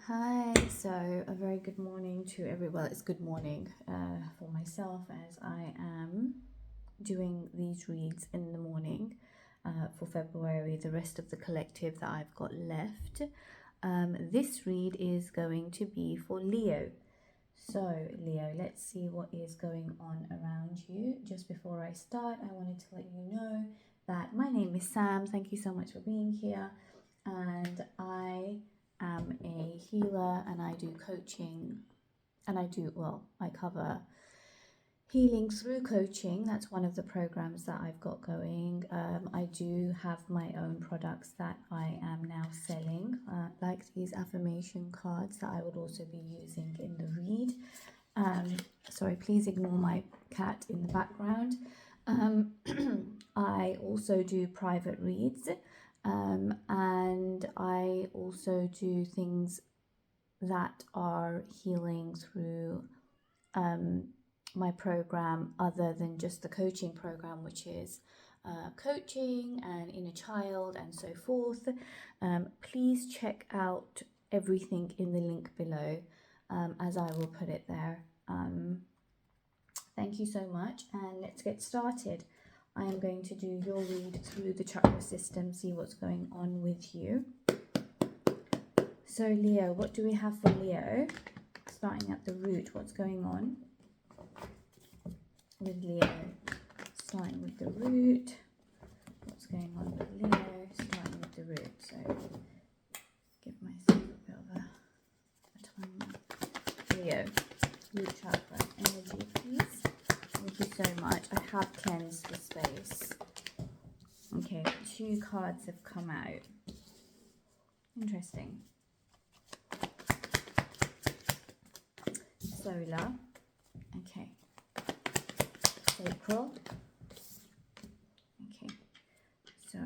Hi, so a very good morning to everyone. Well, it's good morning for myself as I am doing these reads in the morning for February, the rest of the collective that I've got left. This read is going to be for Leo. So, Leo, let's see what is going on around you. Just before I start, I wanted to let you know that my name is Sam. Thank you so much for being here. And I am a healer and I do coaching and I cover healing through coaching. That's one of the programs that I've got going. I do have my own products that I am now selling, like these affirmation cards that I would also be using in the read. Sorry, please ignore my cat in the background. I also do private reads, and I also do things that are healing through my program other than just the coaching program, which is coaching and Innerchild and so forth. Please check out everything in the link below, as I will put it there. Thank you so much, and let's get started. I am going to do your read through the chakra system, see what's going on with you. So Leo, what do we have for Leo? Starting at the root, what's going on with Leo? Starting with the root, what's going on with Leo? Starting with the root. So give myself a bit of a time. Leo, root chakra energy, please. Thank you so much. I have cleansed the space. Okay, 2 cards have come out. Interesting. Solar. Okay. Sacral. Okay. So,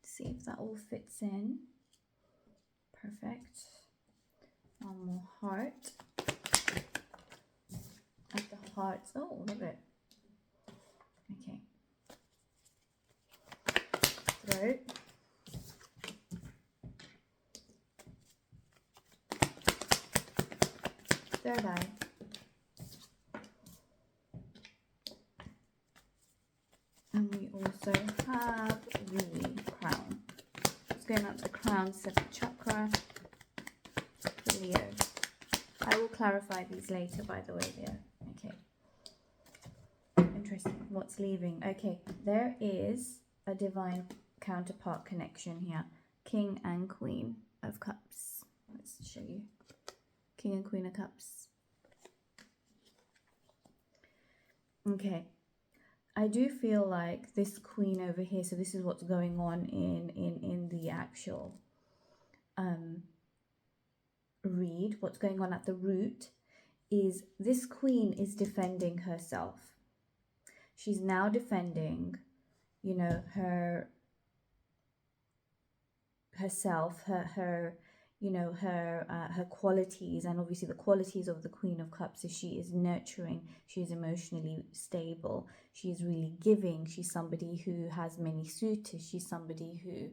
see if that all fits in. Perfect. One more heart. At the heart. Oh, love it. Okay. Throat. Third eye. And we also have the crown. It's going up the crown, 7th chakra. Leo. I will clarify these later, by the way, Leo. Okay. Interesting. What's leaving? Okay, there is a divine counterpart connection here. King and Queen of Cups. Let's show you. King and Queen of Cups. Okay. I do feel like this Queen over here, so this is what's going on in the actual read. What's going on at the root is this Queen is defending herself. She's now defending, you know, herself, her you know, her qualities, and obviously the qualities of the Queen of Cups is she is nurturing, she is emotionally stable, she is really giving, she's somebody who has many suitors, she's somebody who,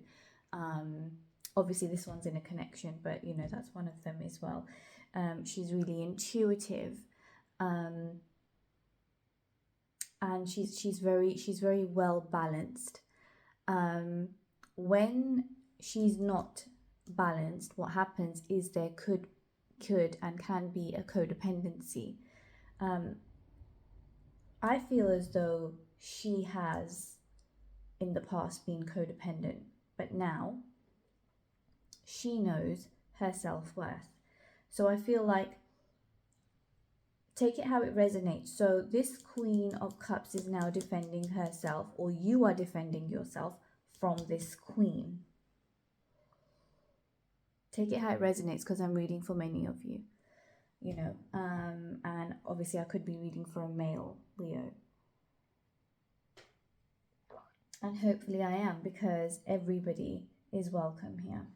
obviously this one's in a connection, but you know, that's one of them as well. She's really intuitive, and she's very well balanced. When she's not balanced, what happens is there could and can be a codependency. I feel as though she has in the past been codependent, but now she knows her self-worth. So I feel like, take it how it resonates. So this Queen of Cups is now defending herself, or you are defending yourself from this Queen. Take it how it resonates, because I'm reading for many of you, you know, and obviously I could be reading for a male Leo. And hopefully I am, because everybody is welcome here.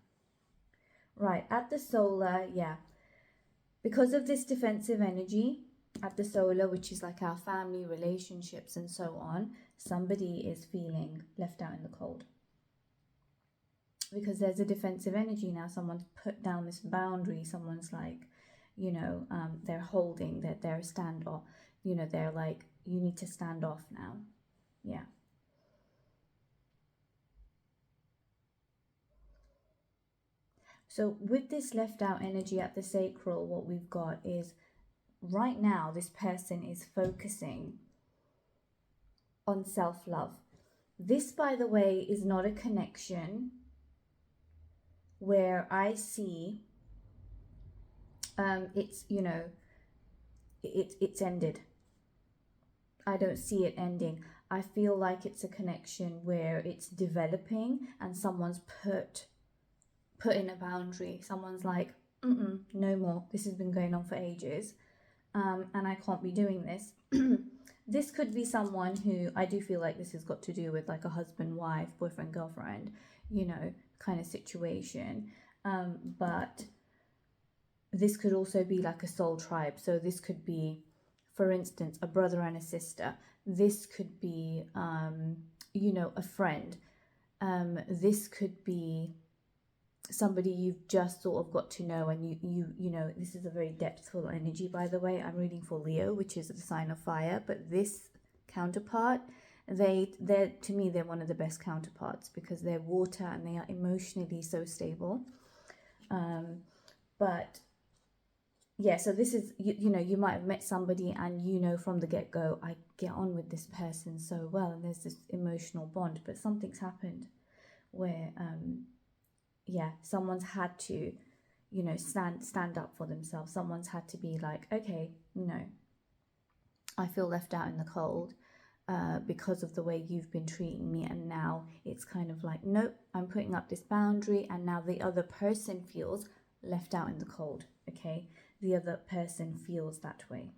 Right, at the solar, yeah. Because of this defensive energy, at the solar, which is like our family, relationships, and so on, somebody is feeling left out in the cold. because there's a defensive energy now. Someone's put down this boundary. Someone's like, they're holding that they're standoff. They're like, you need to stand off now. Yeah. So with this left out energy at the sacral, what we've got is right now this person is focusing on self-love. This, by the way, is not a connection where I see it's it's ended. I don't see it ending. I feel like it's a connection where it's developing and someone's put in a boundary. Someone's like, no more. This has been going on for ages, and I can't be doing this. This could be someone who, I do feel like this has got to do with like a husband, wife, boyfriend, girlfriend, kind of situation. But this could also be like a soul tribe. So this could be, for instance, a brother and a sister. This could be, a friend. This could be somebody you've just sort of got to know, and this is a very depthful energy, by the way. I'm reading for Leo, which is the sign of fire, but this counterpart, they're to me, they're one of the best counterparts because they're water and they are emotionally so stable. But yeah, so this is, you might have met somebody and from the get-go, I get on with this person so well, and there's this emotional bond, but something's happened where someone's had to stand up for themselves. Someone's had to be like, okay, I feel left out in the cold because of the way you've been treating me, and now it's kind of like, nope, I'm putting up this boundary, and now the other person feels left out in the cold. Okay, the other person feels that way.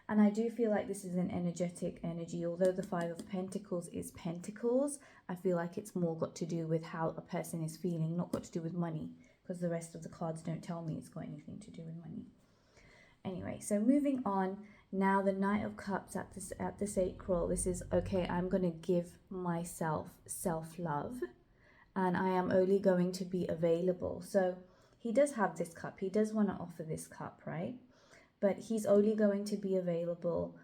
And I do feel like this is an energetic energy. Although the Five of Pentacles is pentacles, I feel like it's more got to do with how a person is feeling, not got to do with money, because the rest of the cards don't tell me it's got anything to do with money. Anyway, so moving on. Now the Knight of Cups at the sacral. This is, okay, I'm going to give myself self-love, and I am only going to be available. So he does have this cup. He does want to offer this cup, right? But he's only going to be available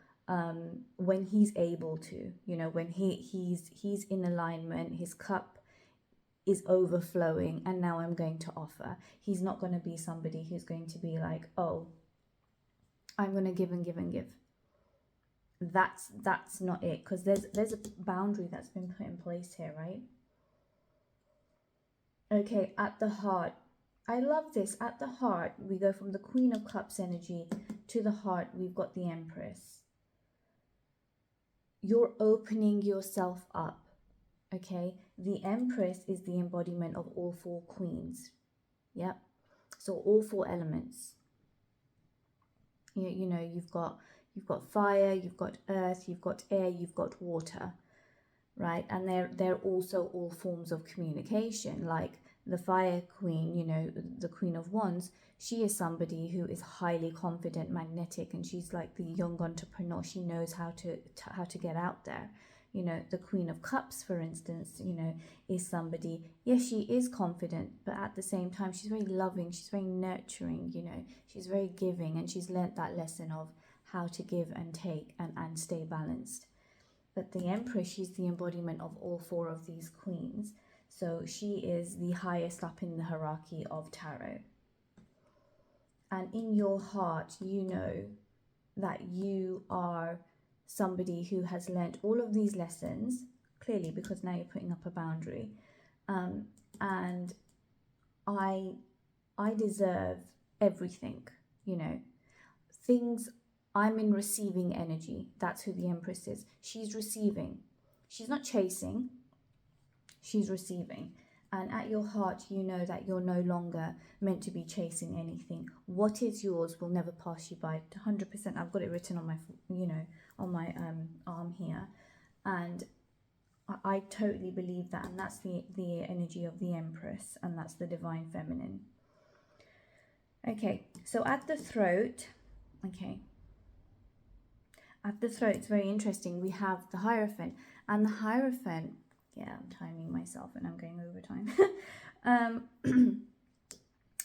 when he's able to, when he's in alignment, his cup is overflowing, and now I'm going to offer. He's not going to be somebody who's going to be like, oh, I'm going to give and give and give. That's not it, because there's a boundary that's been put in place here, right? Okay, at the heart. I love this. At the heart, we go from the Queen of Cups energy to the heart. We've got the Empress. You're opening yourself up, okay? The Empress is the embodiment of all four queens. Yep. So all four elements. You've got fire, you've got earth, you've got air, you've got water, right? And they're also all forms of communication. Like the Fire Queen, the Queen of Wands, she is somebody who is highly confident, magnetic, and she's like the young entrepreneur. She knows how to get out there. The Queen of Cups, for instance, is somebody, yes, she is confident, but at the same time, she's very loving, she's very nurturing, she's very giving, and she's learnt that lesson of how to give and take and stay balanced. But the Empress, she's the embodiment of all four of these queens. So she is the highest up in the hierarchy of tarot. And in your heart, you know that you are somebody who has learnt all of these lessons, clearly, because now you're putting up a boundary. And I deserve everything, things. I'm in receiving energy. That's who the Empress is. She's receiving. She's not chasing. She's receiving. And at your heart, you know that you're no longer meant to be chasing anything. What is yours will never pass you by. 100%. I've got it written on my, on my arm here. And I totally believe that. And that's the energy of the Empress. And that's the Divine Feminine. Okay. So at the throat, okay. At the throat, it's very interesting. We have the Hierophant. And the Hierophant Yeah, I'm timing myself and I'm going over time.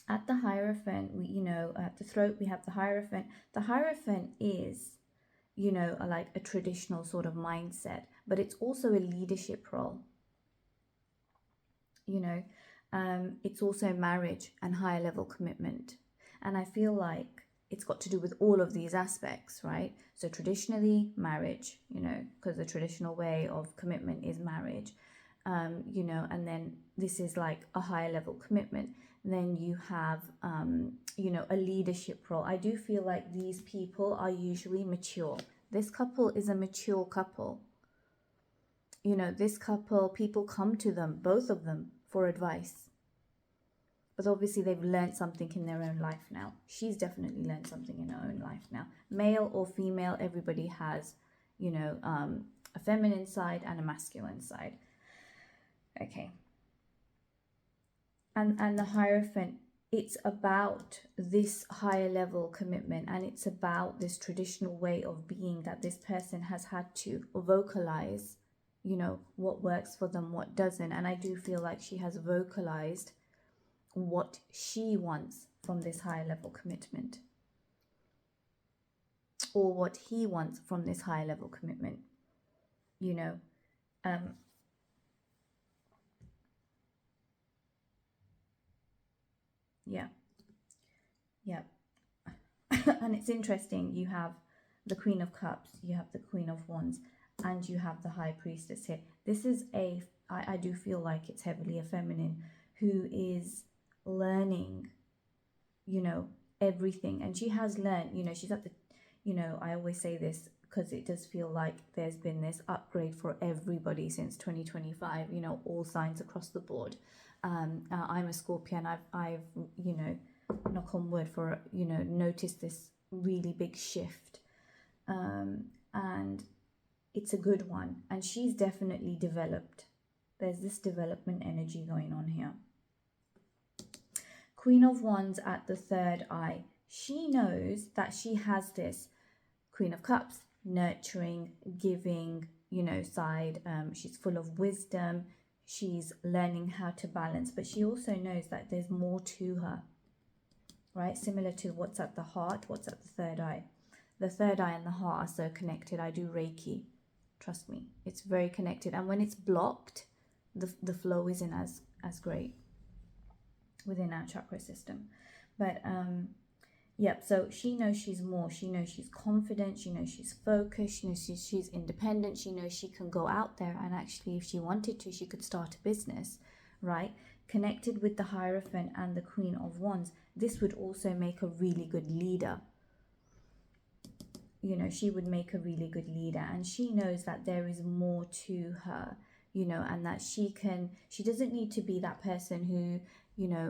At the Hierophant, at the throat, we have the Hierophant. The Hierophant is, like a traditional sort of mindset, but it's also a leadership role. It's also marriage and higher level commitment. And I feel like it's got to do with all of these aspects, right? So traditionally, marriage, because the traditional way of commitment is marriage, and then this is like a higher level commitment. Then you have, a leadership role. I do feel like these people are usually mature. This couple is a mature couple. This couple, people come to them, both of them, for advice. But obviously they've learned something in their own life now. She's definitely learned something in her own life now. Male or female, everybody has, a feminine side and a masculine side. Okay. And the Hierophant, it's about this higher level commitment, and it's about this traditional way of being that this person has had to vocalize, what works for them, what doesn't. And I do feel like she has vocalized what she wants from this higher level commitment, or what he wants from this higher level commitment. Yeah. And it's interesting, you have the Queen of Cups, you have the Queen of Wands, and you have the High Priestess here. This is I do feel like it's heavily a feminine who is learning, everything. And she has learned, she's at the, I always say this because it does feel like there's been this upgrade for everybody since 2025, all signs across the board. I'm a Scorpion. I've knock on wood, for noticed this really big shift, and it's a good one. And she's definitely developed. There's this development energy going on here. Queen of Wands at the third eye. She knows that she has this Queen of Cups, nurturing, giving, side. She's full of wisdom. She's learning how to balance, but she also knows that there's more to her, right? Similar to what's at the heart, what's at the third eye. The third eye and the heart are so connected. I do Reiki. Trust me, it's very connected. And when it's blocked, the flow isn't as great within our chakra system. But so she knows she's more. She knows she's confident. She knows she's focused. She knows she's independent. She knows she can go out there and actually, if she wanted to, she could start a business, right? Connected with the Hierophant and the Queen of Wands, this would also make a really good leader. She would make a really good leader, and she knows that there is more to her, and that she doesn't need to be that person who,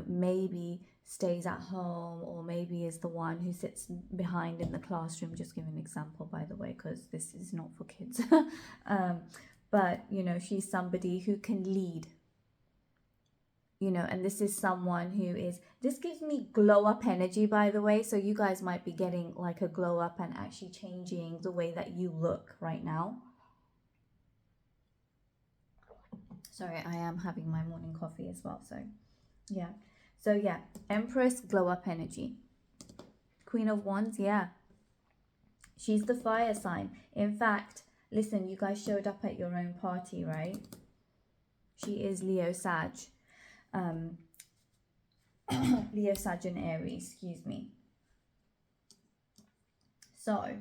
maybe stays at home, or maybe is the one who sits behind in the classroom. Just give an example, by the way, because this is not for kids. But, she's somebody who can lead. And this is someone who is, this gives me glow up energy, by the way. So you guys might be getting like a glow up and actually changing the way that you look right now. Sorry, I am having my morning coffee as well. So yeah. Empress, glow up energy. Queen of Wands, yeah. She's the fire sign. In fact, listen, you guys showed up at your own party, right? She is Leo Sag. Leo, Sag and Aries, excuse me. So,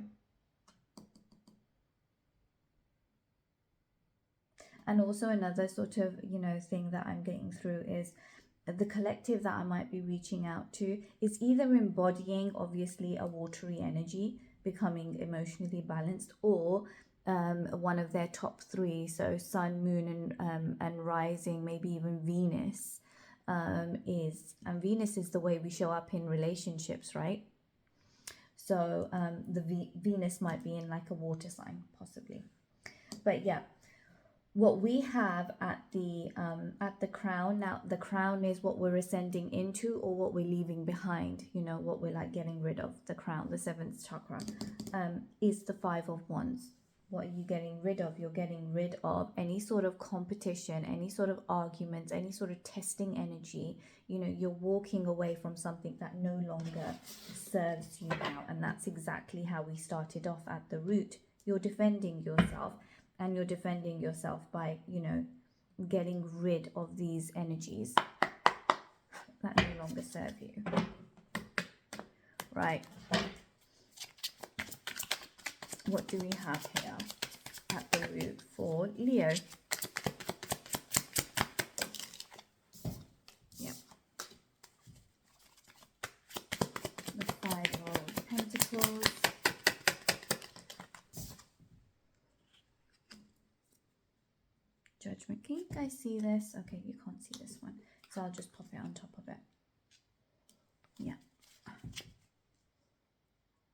and also another sort of, thing that I'm getting through is the collective that I might be reaching out to is either embodying, obviously, a watery energy, becoming emotionally balanced, or one of their top three, so sun, moon, and rising, maybe even Venus. And Venus is the way we show up in relationships, right? So the Venus might be in like a water sign, possibly. But yeah, what we have at the crown, now the crown is what we're ascending into or what we're leaving behind, what we're like getting rid of. The crown, the seventh chakra, is the Five of Wands. What are you getting rid of? You're getting rid of any sort of competition, any sort of arguments, any sort of testing energy. You know, you're walking away from something that no longer serves you now. And that's exactly how we started off at the root. You're defending yourself, and you're defending yourself by, you know, getting rid of these energies that no longer serve you. Right. What do we have here at the root for Leo? Yep. The Five of Pentacles. Judgment. Can you guys see this? Okay, you can't see this one. So I'll just pop it on top of it. Yeah.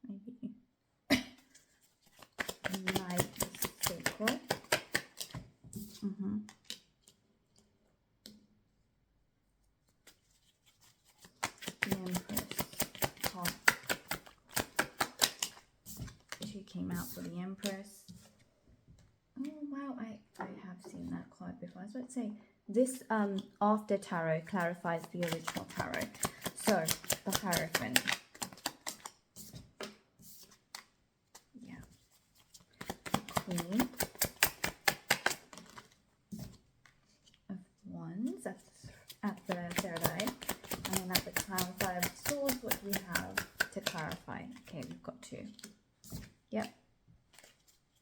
Maybe. Light sacral. The Empress card. She came out for the Empress. Oh wow, I have seen that card before. I was about to say this after tarot clarifies the original tarot. So the Hierophant. Queen of Wands at the third eye, and then at the Crown, Five of Swords. What do we have to clarify? Okay, we've got two. Yep.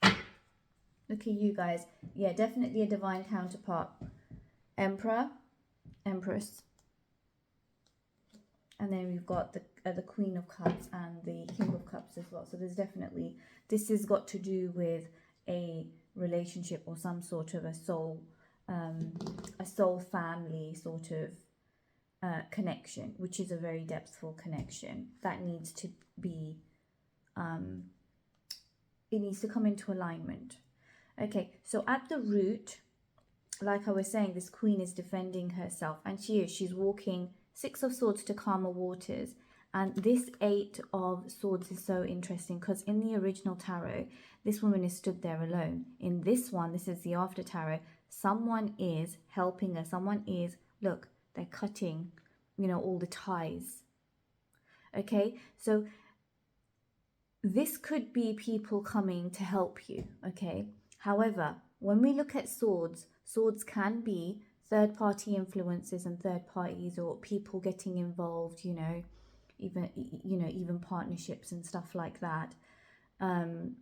Look at you guys. Yeah, definitely a divine counterpart. Emperor, Empress, and then we've got the Queen of Cups and the King of Cups as well. So there's definitely, this has got to do with a relationship or some sort of a soul family sort of connection, which is a very depthful connection that needs to be it needs to come into alignment. Okay, so at the root, like I was saying, this queen is defending herself, and she's walking Six of Swords to calmer waters. And this Eight of Swords is so interesting because in the original tarot, this woman is stood there alone. In this one, this is the after tarot, someone is helping her. Someone is, look, they're cutting, you know, all the ties. Okay, so this could be people coming to help you, okay? However, when we look at swords, swords can be third-party influences and third parties or people getting involved, you know, even partnerships and stuff like that, in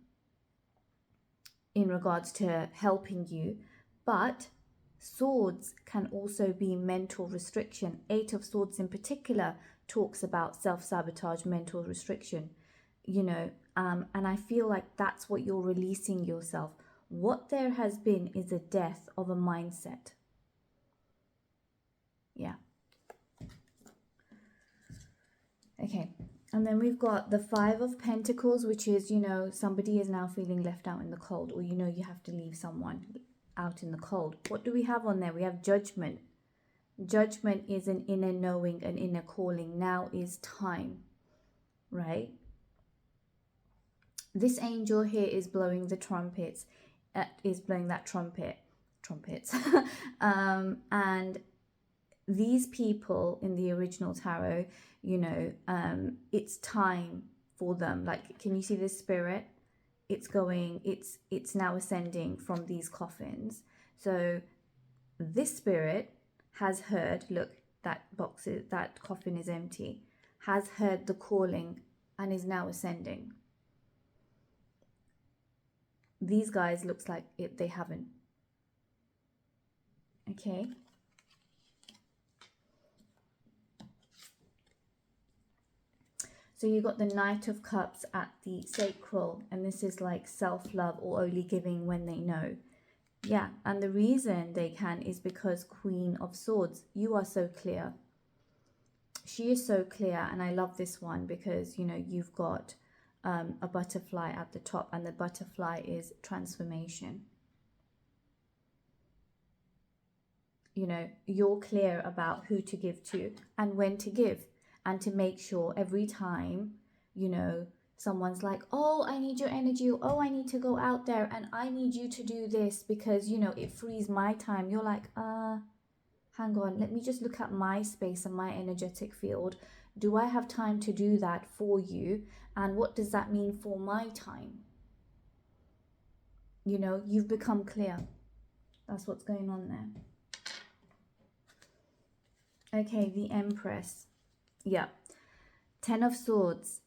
regards to helping you. But swords can also be mental restriction. Eight of Swords in particular talks about self-sabotage, mental restriction, you know, and I feel like that's what you're releasing yourself. What there has been is a death of a mindset. Yeah. Okay, and then we've got the Five of Pentacles, which is, you know, somebody is now feeling left out in the cold, or, you know, you have to leave someone out in the cold. What do we have on there? We have Judgment. Judgment is an inner knowing, an inner calling. Now is time, right? This angel here is blowing the trumpets, is blowing that trumpets. And these people in the original tarot, you know, it's time for them. Like, can you see this spirit? It's going, it's now ascending from these coffins. So this spirit has heard, look, that coffin is empty, has heard the calling and is now ascending. These guys, looks like they haven't. Okay. So you got the Knight of Cups at the sacral, and this is like self-love or only giving when they know. Yeah, and the reason they can is because Queen of Swords, you are so clear. She is so clear, and I love this one because, you know, you've got a butterfly at the top, and the butterfly is transformation. You know, you're clear about who to give to and when to give, and to make sure every time, you know, Someone's like, oh, I need your energy. Oh, I need to go out there and I need you to do this because, you know, it frees my time. You're like, hang on, let me just look at my space and my energetic field. Do I have time to do that for you? And what does that mean for my time? You know, you've become clear. That's what's going on there. Okay, the Empress. Yeah. 10 of Swords.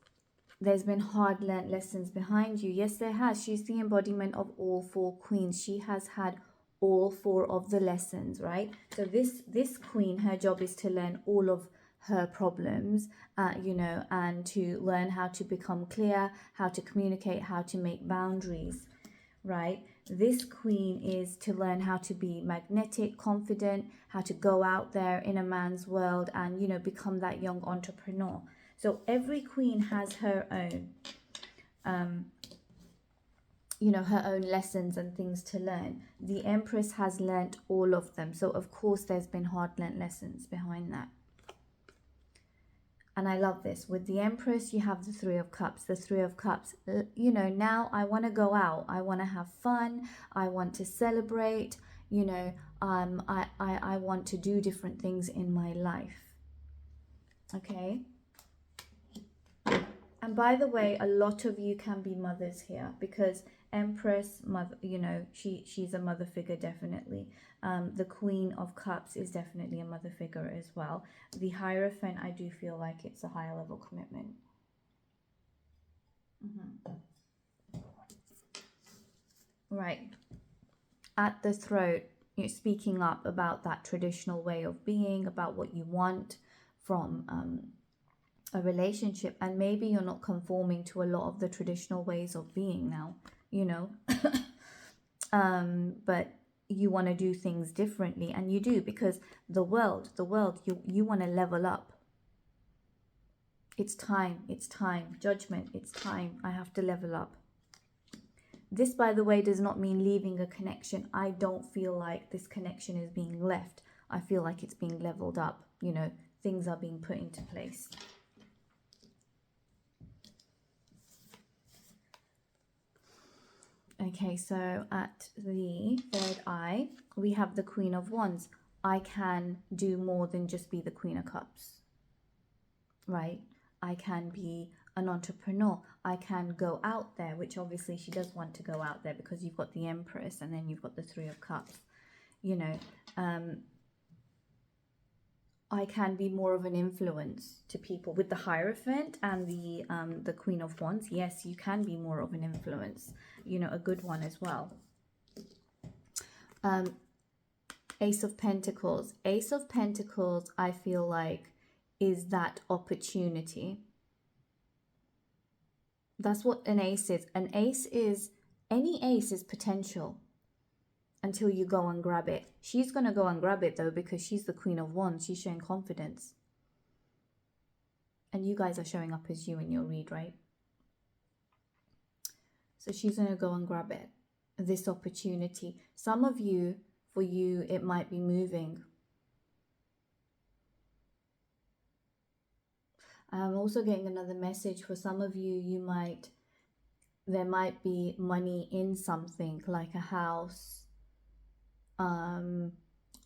There's been hard learnt lessons behind you. Yes, there has. She's the embodiment of all 4 queens. She has had all 4 of the lessons, right? So this queen, her job is to learn all of her problems, you know, and to learn how to become clear, how to communicate, how to make boundaries, right? This queen is to learn how to be magnetic, confident, how to go out there in a man's world and, you know, become that young entrepreneur. So every queen has her own, you know, her own lessons and things to learn. The Empress has learnt all of them. So, of course, there's been hard learnt lessons behind that. And I love this. With the Empress, you have the 3 of Cups. The 3 of Cups, you know, now I want to go out. I want to have fun. I want to celebrate. You know, I want to do different things in my life. Okay. And by the way, a lot of you can be mothers here because Empress, mother, you know, she's a mother figure, definitely. The Queen of Cups is definitely a mother figure as well. The Hierophant, I do feel like it's a higher level commitment. Right. At the throat, you're speaking up about that traditional way of being, about what you want from a relationship, and maybe you're not conforming to a lot of the traditional ways of being now, you know. But you want to do things differently, and you do, because the world, you want to level up. It's time, judgment, it's time. I have to level up. This, by the way, does not mean leaving a connection. I don't feel like this connection is being left. I feel like it's being leveled up, you know, things are being put into place. Okay, so at the 3rd eye, we have the Queen of Wands. I can do more than just be the Queen of Cups, right? I can be an entrepreneur. I can go out there, which obviously she does want to go out there because you've got the Empress and then you've got the 3 of Cups, you know. I can be more of an influence to people with the Hierophant and the Queen of Wands. Yes, you can be more of an influence, you know, a good one as well. Ace of Pentacles. Ace of Pentacles, I feel like, is that opportunity. That's what an ace is. An ace is, any ace is potential until you go and grab it. She's going to go and grab it though, because she's the Queen of Wands. She's showing confidence. And you guys are showing up as you in your read, right? So she's going to go and grab it. This opportunity. Some of you, for you, it might be moving. I'm also getting another message for some of you. There might be money in something like a house,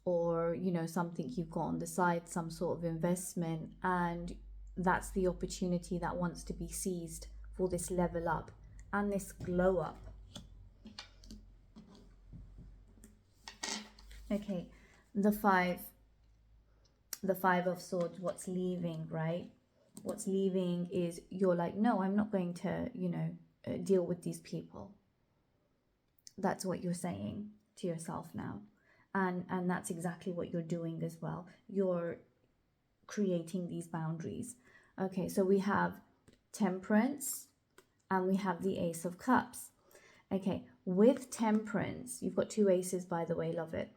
or, you know, something you've got on the side, some sort of investment, and that's the opportunity that wants to be seized for this level up and this glow up. Okay, the 5 of Swords, what's leaving, right? What's leaving is you're like, no, I'm not going to, you know, deal with these people. That's what you're saying to yourself now. And that's exactly what you're doing as well. You're creating these boundaries. Okay, so we have Temperance and we have the Ace of Cups. Okay, with Temperance, you've got 2 aces, by the way, love it.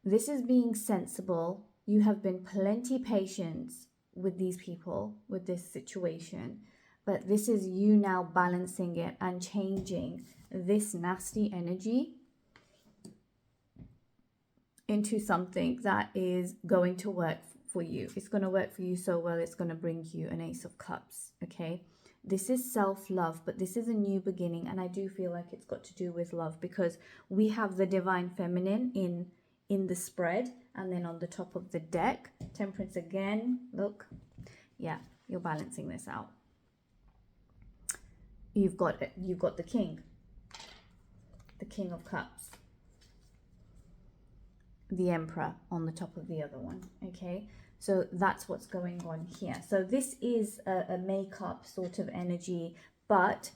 This is being sensible. You have been plenty patient with these people, with this situation. But this is you now balancing it and changing this nasty energy into something that is going to work for you. It's going to work for you so well, it's going to bring you an Ace of Cups, okay? This is self-love, but this is a new beginning, and I do feel like it's got to do with love, because we have the divine feminine in the spread, and then on the top of the deck, Temperance again. Look, yeah, you're balancing this out. You've got the King of Cups, the Emperor on the top of the other one. Okay, so that's what's going on here. So this is a makeup sort of energy, but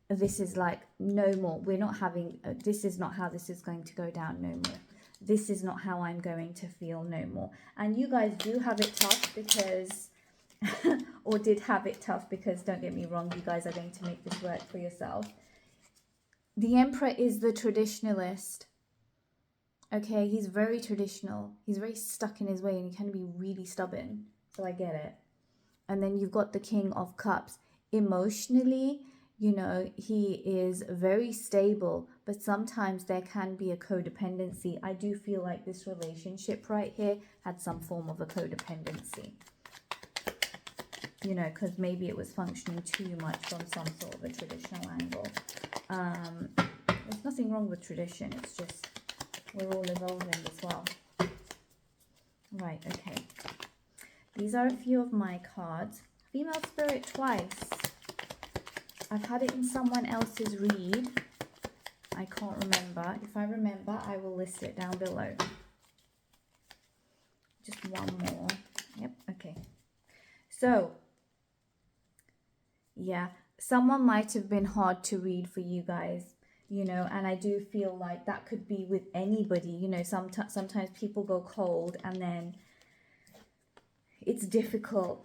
this is like, no more. We're not having, this is not how this is going to go down, no more. This is not how I'm going to feel, no more. And you guys do have it tough because, or did have it tough, because don't get me wrong, you guys are going to make this work for yourself. The Emperor is the traditionalist. Okay, he's very traditional. He's very stuck in his way, and he can be really stubborn. So I get it. And then you've got the King of Cups. Emotionally, you know, he is very stable, but sometimes there can be a codependency. I do feel like this relationship right here had some form of a codependency. You know, because maybe it was functioning too much from some sort of a traditional angle. There's nothing wrong with tradition. It's just we're all evolving as well. Right, okay. These are a few of my cards. Female spirit twice. I've had it in someone else's read. I can't remember. If I remember, I will list it down below. Just one more. Yep, okay. So, yeah, someone might have been hard to read for you guys, you know, and I do feel like that could be with anybody. You know, sometimes people go cold, and then it's difficult.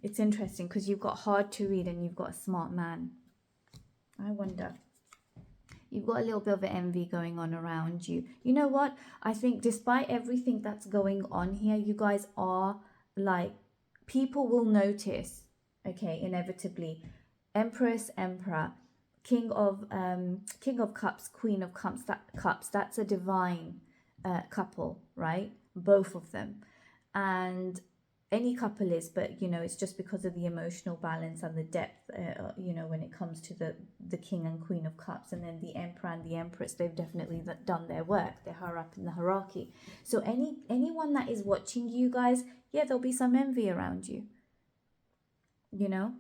It's interesting because you've got hard to read and you've got a smart man. I wonder. You've got a little bit of envy going on around you. You know what? I think despite everything that's going on here, you guys are like, people will notice, okay, inevitably. Empress, Emperor, King of Cups, Queen of Cups, that's a divine couple, right? Both of them. And any couple is, but you know, it's just because of the emotional balance and the depth, you know, when it comes to the King and Queen of Cups, and then the Emperor and the Empress, they've definitely done their work. They're higher up in the hierarchy. So anyone that is watching you guys, yeah, there'll be some envy around you. You know,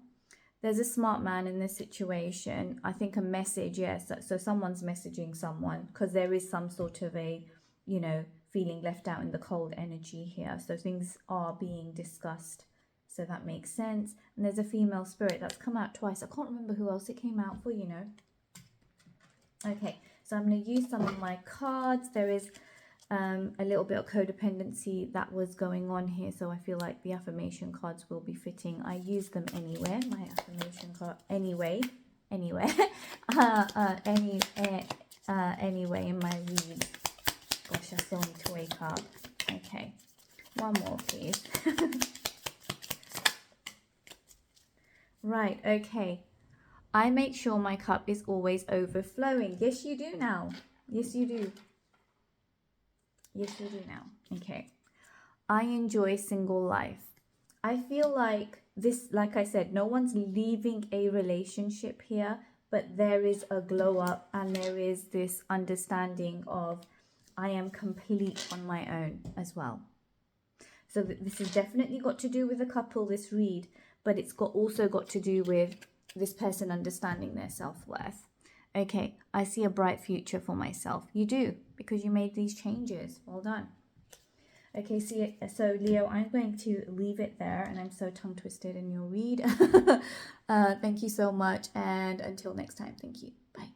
there's a smart man in this situation. I think a message, yes. So someone's messaging someone, because there is some sort of a, you know, feeling left out in the cold energy here. So things are being discussed. So that makes sense. And there's a female spirit that's come out twice. I can't remember who else it came out for, you know. Okay, so I'm going to use some of my cards. There is a little bit of codependency that was going on here. So I feel like the affirmation cards will be fitting. I use them anywhere. My affirmation card anyway in my read. Gosh, I still need to wake up. Okay, one more please. Right, okay. I make sure my cup is always overflowing. Yes, you do now. Yes, you do. Yes, you do now. Okay. I enjoy single life. I feel like this, like I said, no one's leaving a relationship here, but there is a glow up, and there is this understanding of, I am complete on my own as well. So this has definitely got to do with a couple, this read, but it's also got to do with this person understanding their self-worth. Okay, I see a bright future for myself. You do, because you made these changes. Well done. Okay, so Leo, I'm going to leave it there, and I'm so tongue twisted in your read. Thank you so much, and until next time, thank you. Bye.